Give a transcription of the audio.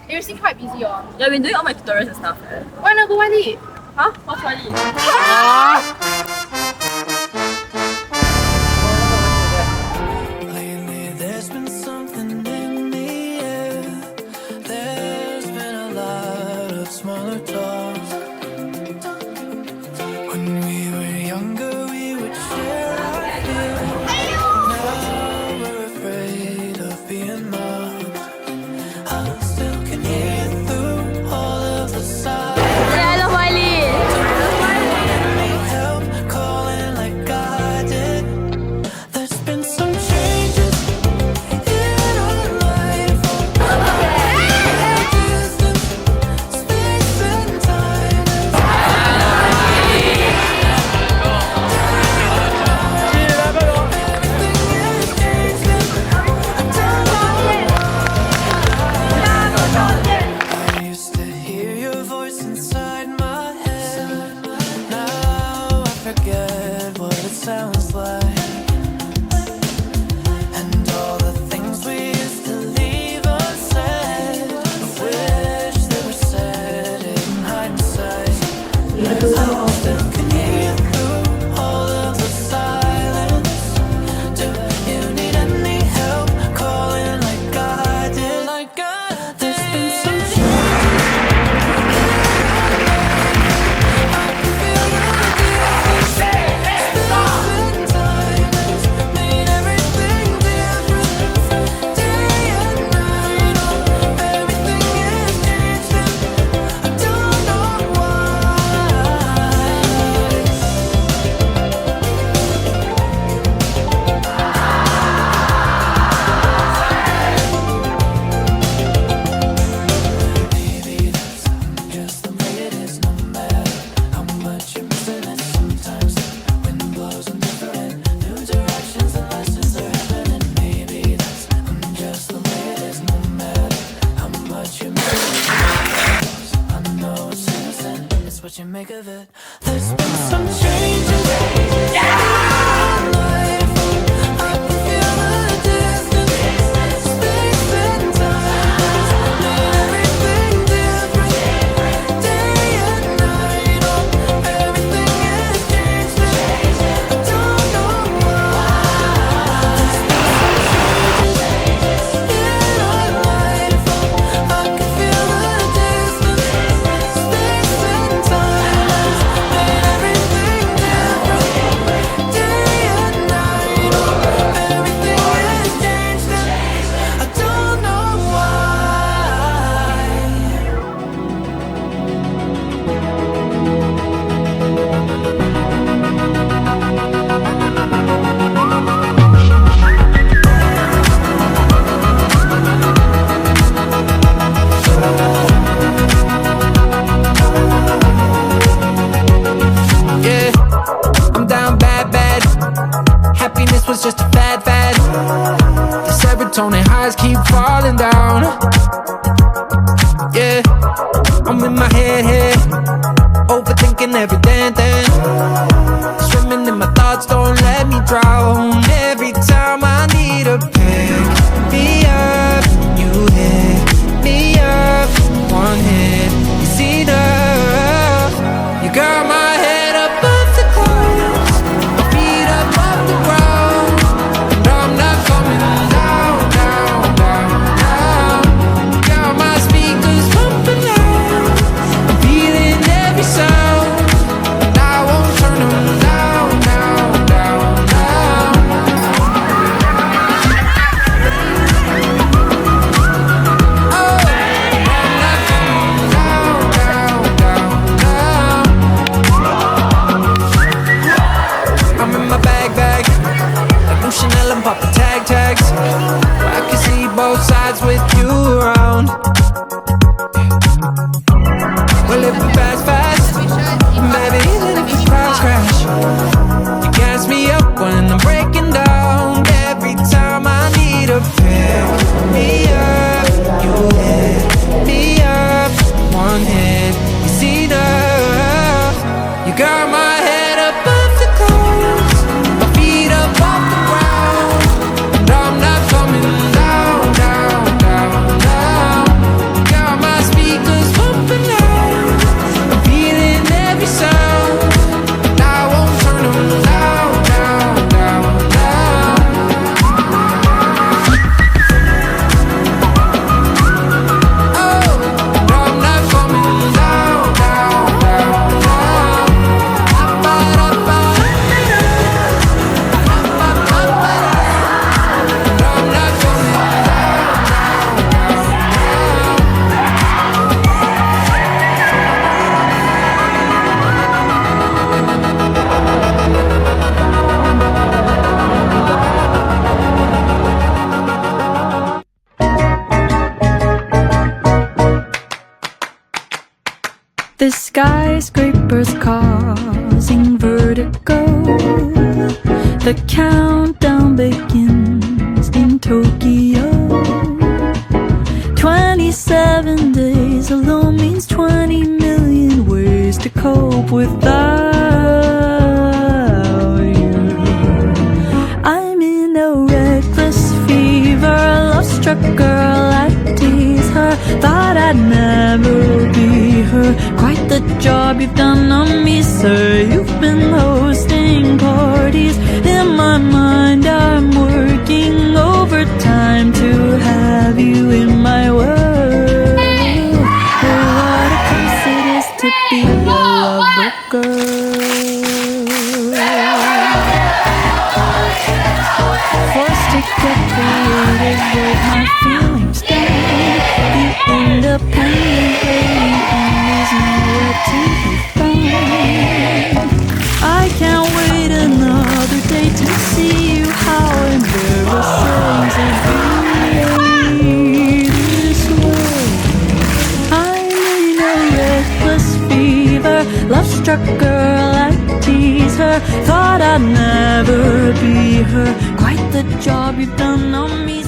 You seem quite busy, oh. Yeah, I've been doing all my tutorials and stuff. Why not go Y.LEAD? Huh? What's Y.LEAD? Lately there's been something in the air. There's been a lot of smaller talks. When we were younger we would share our fears. Now we're afraid of being mocked. I still can hear through all of the silence. Yeah, I love Y.LEAD. Help calling like I did. There's been some changes in our life. Distance, space and time. I used to hear your voice inside my head. Now I forget what it sounds like. And all the things we used to leave unsaid, I wish they were said in hindsight. I still can hear through all of the silence. Do you need any help calling like I did? There's been some changes. I can feel the distance. Space and time has made everything different. Day and night, everything has changed, and I don't know why. Maybe that's just the way it is, no matter how much you're missing it. Sometimes the wind blows in different new directions and lessons are happening. Maybe that's just the way it is, no matter how much you're missing it. I know it's innocent, it's what you make of it. There's been some changes in my life. I can feel the distance, space and time has made everything different. Day and night, everything has changed, and I don't know why. There's been some changes in our life. I can feel the distance, space and time has made everything different. Day and night, everything has changed, and I don't know why. Yeah, I'm down bad, bad. Happiness was just a fad, fad. The serotonin highs keep falling down. Yeah, I'm in my head, overthinking every damn thing. Swimming in my thoughts, don't let me drown. Every time I need a pick me up, you hit me up. One hit is enough. You got my head above the clouds, my feet above the ground, and I'm not coming down, down, down, down. Got my speakers pumping loud, I'm feeling every sound, and I The skyscrapers causing vertigo. The countdown begins in Tokyo. 27 days alone means 20 million ways to cope without you. I'm in a reckless fever, love-struck girl, I tease her. Thought I'd never be her. Quite the job you've done on me, sir. You've been hosting parties. In my mind I'm working overtime to have you in my world. Oh, what a curse it is to be a lover girl. Forced to get creative with my feelings down. The independent lady always nowhere to be found. I can't wait another day to see you. How embarrassing to be this way. I'm in a reckless fever, love-struck girl, I tease her. Thought I'd never be her. Quite the job you've done on me.